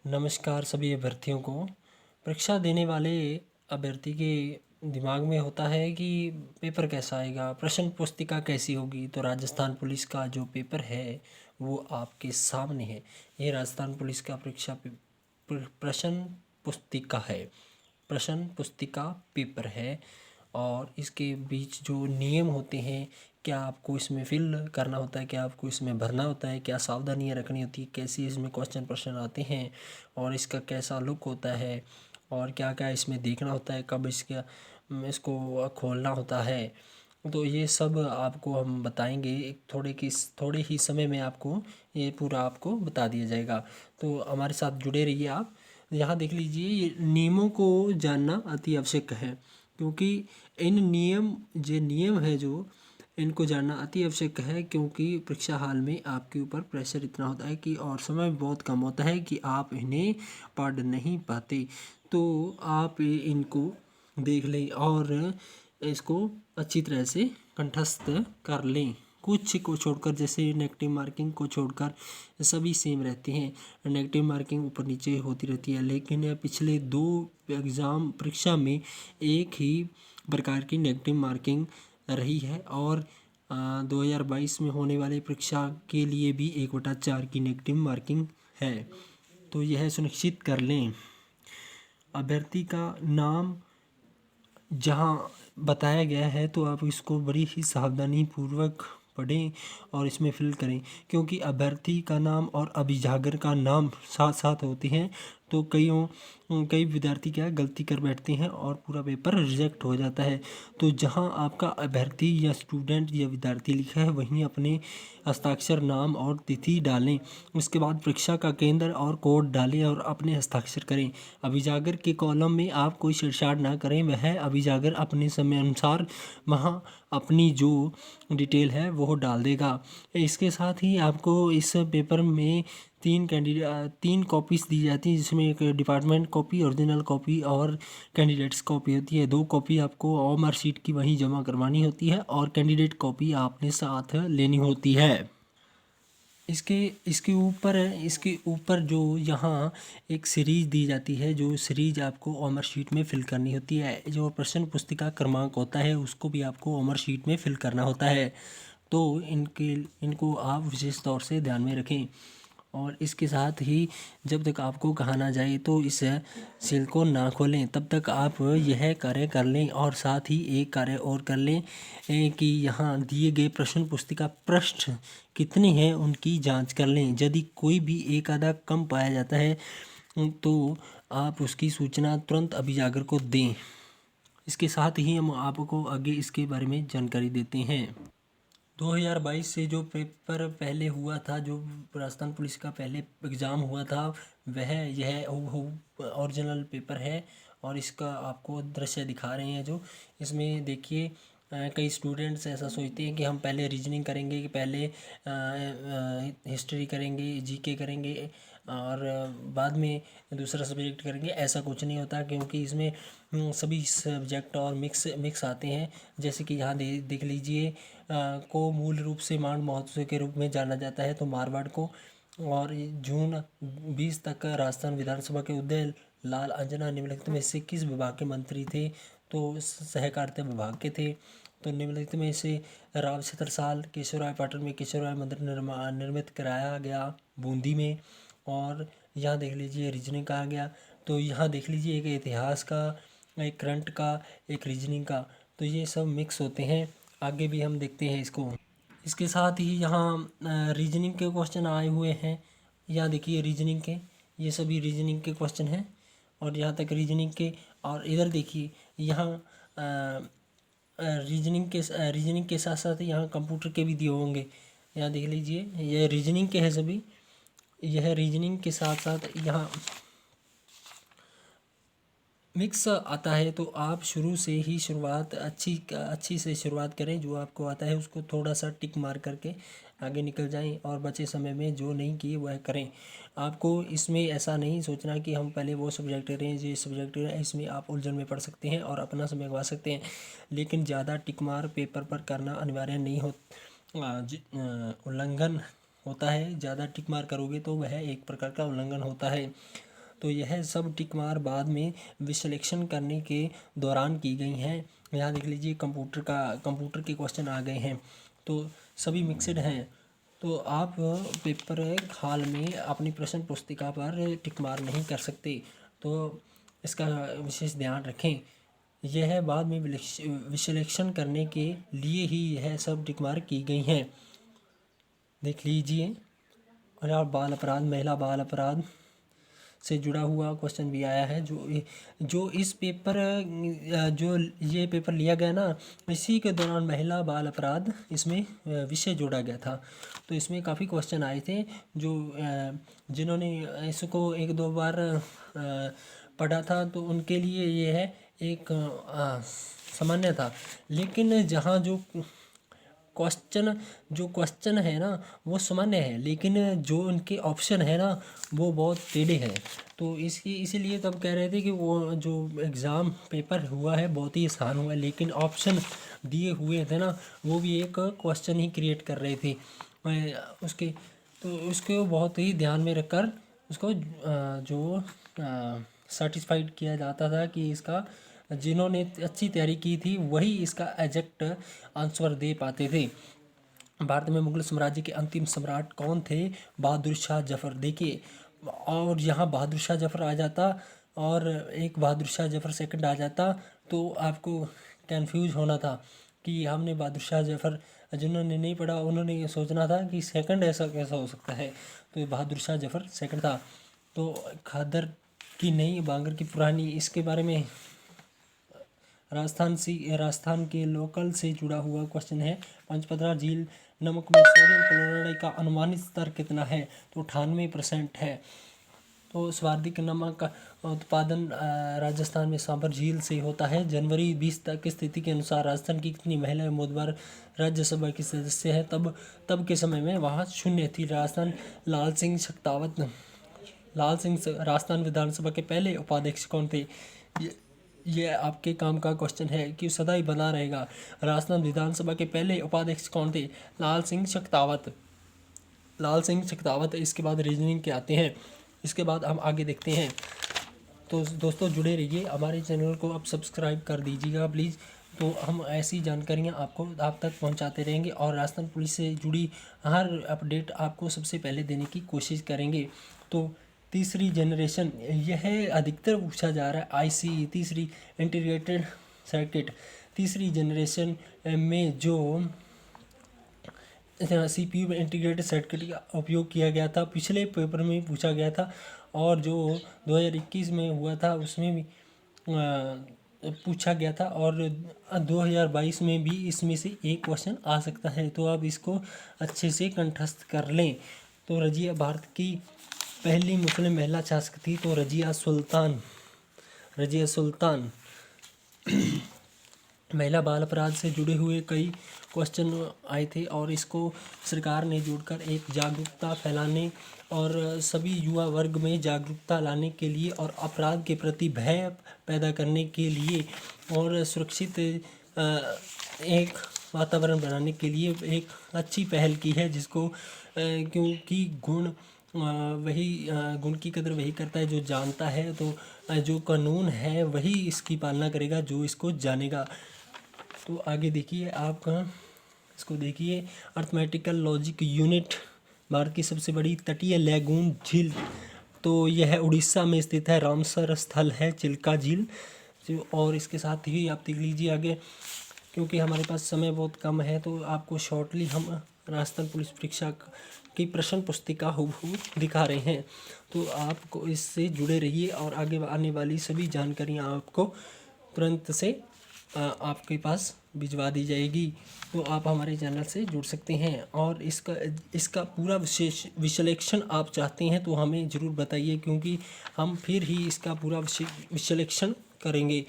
नमस्कार सभी अभ्यर्थियों को। परीक्षा देने वाले अभ्यर्थी के दिमाग में होता है कि पेपर कैसा आएगा, प्रश्न पुस्तिका कैसी होगी। तो राजस्थान पुलिस का जो पेपर है वो आपके सामने है। ये राजस्थान पुलिस का प्रश्न पुस्तिका है, प्रश्न पुस्तिका पेपर है। और इसके बीच जो नियम होते हैं, क्या आपको इसमें फिल करना होता है, क्या आपको इसमें भरना होता है, क्या सावधानियां रखनी होती है, कैसी इसमें क्वेश्चन प्रश्न आते हैं और इसका कैसा लुक होता है और क्या क्या इसमें देखना होता है, कब इसको खोलना होता है। तो ये सब आपको हम बताएंगे एक थोड़े ही समय में आपको ये पूरा आपको बता दिया जाएगा। तो हमारे साथ जुड़े रहिए आप। यहाँ देख लीजिए, ये नियमों को जानना अति आवश्यक है, क्योंकि इन नियम है जो इनको जानना अति आवश्यक है, क्योंकि परीक्षा हाल में आपके ऊपर प्रेशर इतना होता है कि और समय बहुत कम होता है कि आप इन्हें पढ़ नहीं पाते। तो आप इनको देख लें और इसको अच्छी तरह से कंठस्थ कर लें। कुछ को छोड़कर, जैसे नेगेटिव मार्किंग को छोड़कर सभी सेम रहते हैं। नेगेटिव मार्किंग ऊपर नीचे होती रहती है, लेकिन पिछले 2 एग्ज़ाम परीक्षा में एक ही प्रकार की नेगेटिव मार्किंग रही है और 2022 में होने वाली परीक्षा के लिए भी 1/4 की नेगेटिव मार्किंग है। तो यह सुनिश्चित कर लें। अभ्यर्थी का नाम जहाँ बताया गया है तो आप इसको बड़ी ही सावधानी पूर्वक पढ़ें और इसमें फिल करें, क्योंकि अभ्यर्थी का नाम और अभिभावक का नाम साथ साथ होते हैं। तो कई विद्यार्थी क्या गलती कर बैठते हैं और पूरा पेपर रिजेक्ट हो जाता है। तो जहां आपका अभ्यर्थी या स्टूडेंट या विद्यार्थी लिखा है वहीं अपने हस्ताक्षर, नाम और तिथि डालें। उसके बाद परीक्षा का केंद्र और कोड डालें और अपने हस्ताक्षर करें। अभिभावक के कॉलम में आप कोई छेड़छाड़ ना करें, वह अभिभावक अपने समय अनुसार वहाँ अपनी जो डिटेल है वो डाल देगा। इसके साथ ही आपको इस पेपर में 3 कॉपीज़ दी जाती हैं, जिसमें एक डिपार्टमेंट कॉपी, ओरिजिनल कॉपी और कैंडिडेट्स कॉपी होती है। 2 कॉपी आपको और मार्कशीट की वहीं जमा करवानी होती है और कैंडिडेट कॉपी आपने साथ लेनी होती है। इसके इसके ऊपर जो यहाँ एक सीरीज दी जाती है, जो सीरीज आपको ऑमर शीट में फिल करनी होती है। जो प्रश्न पुस्तिका क्रमांक होता है उसको भी आपको ऑमर शीट में फिल करना होता है। तो इनको आप विशेष तौर से ध्यान में रखें। और इसके साथ ही जब तक आपको कहा ना जाए तो इस सेल को ना खोलें, तब तक आप यह कार्य कर लें। और साथ ही एक कार्य और कर लें कि यहाँ दिए गए प्रश्न पुस्तिका पृष्ठ कितने हैं उनकी जांच कर लें। यदि कोई भी एक आधा कम पाया जाता है तो आप उसकी सूचना तुरंत अभिभावक को दें। इसके साथ ही हम आपको आगे इसके बारे में जानकारी देते हैं। 2022 से जो पेपर पहले हुआ था, जो राजस्थान पुलिस का पहले एग्ज़ाम हुआ था, वह यह हूबहू ओरिजिनल पेपर है। और इसका आपको दृश्य दिखा रहे हैं। जो इसमें देखिए, कई स्टूडेंट्स ऐसा सोचते हैं कि हम पहले रीजनिंग करेंगे, कि पहले हिस्ट्री करेंगे, जीके करेंगे और बाद में दूसरा सब्जेक्ट करेंगे। ऐसा कुछ नहीं होता, क्योंकि इसमें सभी सब्जेक्ट और मिक्स आते हैं। जैसे कि यहाँ देख लीजिए, को मूल रूप से मांड महोत्सव के रूप में जाना जाता है, तो मारवाड़ को। और जून 20 तक राजस्थान विधानसभा के उदय लाल अंजना निम्नलिखित में से किस विभाग के मंत्री थे? तो सहकारिता विभाग के थे। तो निम्नलिखित में से राव छत्रसाल केशवराय पाटन में केशवराय मंदिर निर्मित कराया गया बूंदी में। और यहाँ देख लीजिए रीजनिंग का आ गया। तो यहाँ देख लीजिए एक इतिहास का, एक करंट का, एक रीजनिंग का। तो ये सब मिक्स होते हैं। आगे भी हम देखते हैं इसको। इसके साथ ही यहाँ रीजनिंग के क्वेश्चन आए हुए हैं। यहाँ देखिए रीजनिंग के, ये सभी रीजनिंग के क्वेश्चन हैं। और यहाँ तक रीजनिंग के। और इधर देखिए, यहाँ रीजनिंग के साथ साथ यहाँ कंप्यूटर के भी दिए होंगे। यहाँ देख लीजिए, यह रीजनिंग के हैं सभी। यह रीजनिंग के साथ साथ यहाँ मिक्स आता है। तो आप शुरू से ही अच्छी से शुरुआत करें। जो आपको आता है उसको थोड़ा सा टिक मार करके आगे निकल जाएं और बचे समय में जो नहीं किए वह करें। आपको इसमें ऐसा नहीं सोचना कि हम पहले वो सब्जेक्ट करें, ये सब्जेक्ट करें। इसमें आप उलझन में पढ़ सकते हैं और अपना समय गंवा सकते हैं, लेकिन ज़्यादा टिक मार पेपर पर करना अनिवार्य नहीं हो। उल्लंघन होता है। ज़्यादा टिक मार करोगे तो वह एक प्रकार का उल्लंघन होता है। तो यह सब टिक मार बाद में विश्लेषण करने के दौरान की गई हैं। यहाँ देख लीजिए कंप्यूटर के क्वेश्चन आ गए हैं, तो सभी मिक्सड हैं। तो आप पेपर हाल में अपनी प्रश्न पुस्तिका पर टिक मार नहीं कर सकते, तो इसका विशेष ध्यान रखें। यह बाद में विश्लेषण करने के लिए ही यह सब टिक मार की गई हैं। देख लीजिए। और यार बाल अपराध, महिला बाल अपराध से जुड़ा हुआ क्वेश्चन भी आया है, जो इस पेपर जो ये पेपर लिया गया ना, इसी के दौरान महिला बाल अपराध इसमें विषय जोड़ा गया था। तो इसमें काफ़ी क्वेश्चन आए थे, जो जिन्होंने इसको एक दो बार पढ़ा था तो उनके लिए ये है एक सामान्य था। लेकिन जहाँ जो क्वेश्चन है ना वो सामान्य है, लेकिन जो उनके ऑप्शन है ना वो बहुत टेढ़े हैं। तो इसीलिए तब कह रहे थे कि वो जो एग्ज़ाम पेपर हुआ है बहुत ही आसान हुआ है, लेकिन ऑप्शन दिए हुए थे ना वो भी एक क्वेश्चन ही क्रिएट कर रहे थे उसको बहुत ही ध्यान में रखकर उसको जो सर्टिफाइड किया जाता था कि इसका जिन्होंने अच्छी तैयारी की थी वही इसका एग्जैक्ट आंसर दे पाते थे। भारत में मुगल साम्राज्य के अंतिम सम्राट कौन थे? बहादुर शाह जफर। देखिए, और यहाँ बहादुर शाह जफर आ जाता और एक बहादुर शाह जफर सेकंड आ जाता तो आपको कंफ्यूज होना था कि हमने बहादुर शाह जफर, जिन्होंने नहीं पढ़ा उन्होंने ये सोचना था कि सेकंड ऐसा कैसा हो सकता है, तो ये बहादुर शाह जफर सेकंड था। तो खादर की नई बांगर की पुरानी, इसके बारे में राजस्थान के लोकल से जुड़ा हुआ क्वेश्चन है। पंचपदरा झील नमक में सोडियम क्लोराइड का अनुमानित स्तर कितना है? तो 98% है। तो सर्वाधिक नमक का उत्पादन राजस्थान में सांभर झील से होता है। जनवरी 20 तक की स्थिति के अनुसार राजस्थान की कितनी महिलाएं मोदबार राज्यसभा की सदस्य है? तब के समय में वहाँ 0 थी। राजस्थान लाल सिंह राजस्थान विधानसभा के पहले उपाध्यक्ष कौन थे? ये आपके काम का क्वेश्चन है कि सदा ही बना रहेगा। राजस्थान विधानसभा के पहले उपाध्यक्ष कौन थे? लाल सिंह शक्तावत। इसके बाद रीजनिंग के आते हैं। इसके बाद हम आगे देखते हैं। तो दोस्तों जुड़े रहिए, हमारे चैनल को आप सब्सक्राइब कर दीजिएगा प्लीज़। तो हम ऐसी जानकारियाँ आप तक पहुँचाते रहेंगे और राजस्थान पुलिस से जुड़ी हर अपडेट आपको सबसे पहले देने की कोशिश करेंगे। तो तीसरी जनरेशन, यह अधिकतर पूछा जा रहा है। आईसी तीसरी इंटीग्रेटेड सर्किट, तीसरी जनरेशन में जो CPU में इंटीग्रेटेड सर्किट का उपयोग किया गया था, पिछले पेपर में पूछा गया था और जो 2021 में हुआ था उसमें भी पूछा गया था और 2022 में भी इसमें से एक क्वेश्चन आ सकता है। तो आप इसको अच्छे से कंठस्थ कर लें। तो रजिया भारत की पहली मुस्लिम महिला शासक थी, तो रजिया सुल्तान। महिला बाल अपराध से जुड़े हुए कई क्वेश्चन आए थे और इसको सरकार ने जोड़कर एक जागरूकता फैलाने और सभी युवा वर्ग में जागरूकता लाने के लिए और अपराध के प्रति भय पैदा करने के लिए और सुरक्षित एक वातावरण बनाने के लिए एक अच्छी पहल की है, जिसको क्योंकि गुण की कदर वही करता है जो जानता है। तो जो कानून है वही इसकी पालना करेगा जो इसको जानेगा। तो आगे देखिए, आप इसको देखिए। अर्थमेटिकल लॉजिक यूनिट, भारत की सबसे बड़ी तटीय लैगून झील, तो यह उड़ीसा में स्थित है। रामसर स्थल है चिल्का झील। और इसके साथ ही आप देख लीजिए आगे, क्योंकि हमारे पास समय बहुत कम है तो आपको शॉर्टली हम राजस्थान पुलिस परीक्षा की प्रश्न पुस्तिका हूबहू दिखा रहे हैं। तो आपको इससे जुड़े रहिए और आगे आने वाली सभी जानकारियाँ आपको तुरंत से आपके पास भिजवा दी जाएगी। तो आप हमारे चैनल से जुड़ सकते हैं और इसका पूरा विश्लेषण आप चाहते हैं तो हमें ज़रूर बताइए, क्योंकि हम फिर ही इसका पूरा विश्लेषण करेंगे,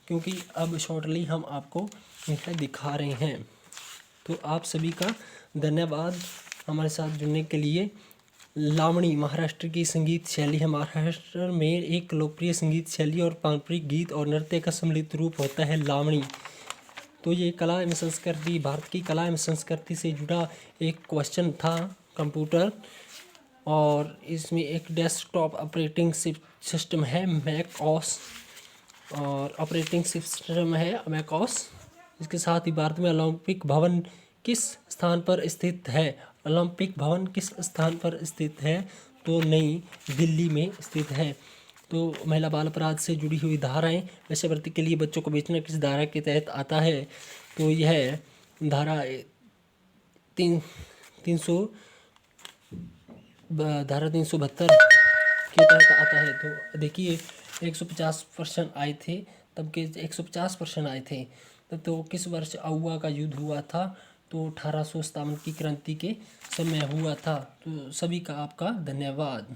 क्योंकि अब शॉर्टली हम आपको यह दिखा रहे हैं। तो आप सभी का धन्यवाद हमारे साथ जुड़ने के लिए। लावणी महाराष्ट्र की संगीत शैली है। महाराष्ट्र में एक लोकप्रिय संगीत शैली और पारंपरिक गीत और नृत्य का सम्मिलित रूप होता है लावणी। तो ये कला एवं संस्कृति, भारत की कला एवं संस्कृति से जुड़ा एक क्वेश्चन था कंप्यूटर और इसमें एक डेस्कटॉप ऑपरेटिंग सिस्टम है मैक ओएस, और ऑपरेटिंग सिस्टम है मैक ओएस। इसके साथ ही भारत में ओलंपिक भवन किस स्थान पर स्थित है? ओलंपिक भवन किस स्थान पर स्थित है? तो नई दिल्ली में स्थित है। तो महिला बाल अपराध से जुड़ी हुई धाराएं, वेश्यावृत्ति के लिए बच्चों को बेचना किस धारा के तहत आता है? तो यह धारा 372 के तहत आता है। तो देखिए 150 प्रश्न आए थे तब के, 150 प्रश्न आए थे तब। तो किस वर्ष आउवा का युद्ध हुआ था? तो 1857 की क्रांति के समय हुआ था। तो सभी का आपका धन्यवाद।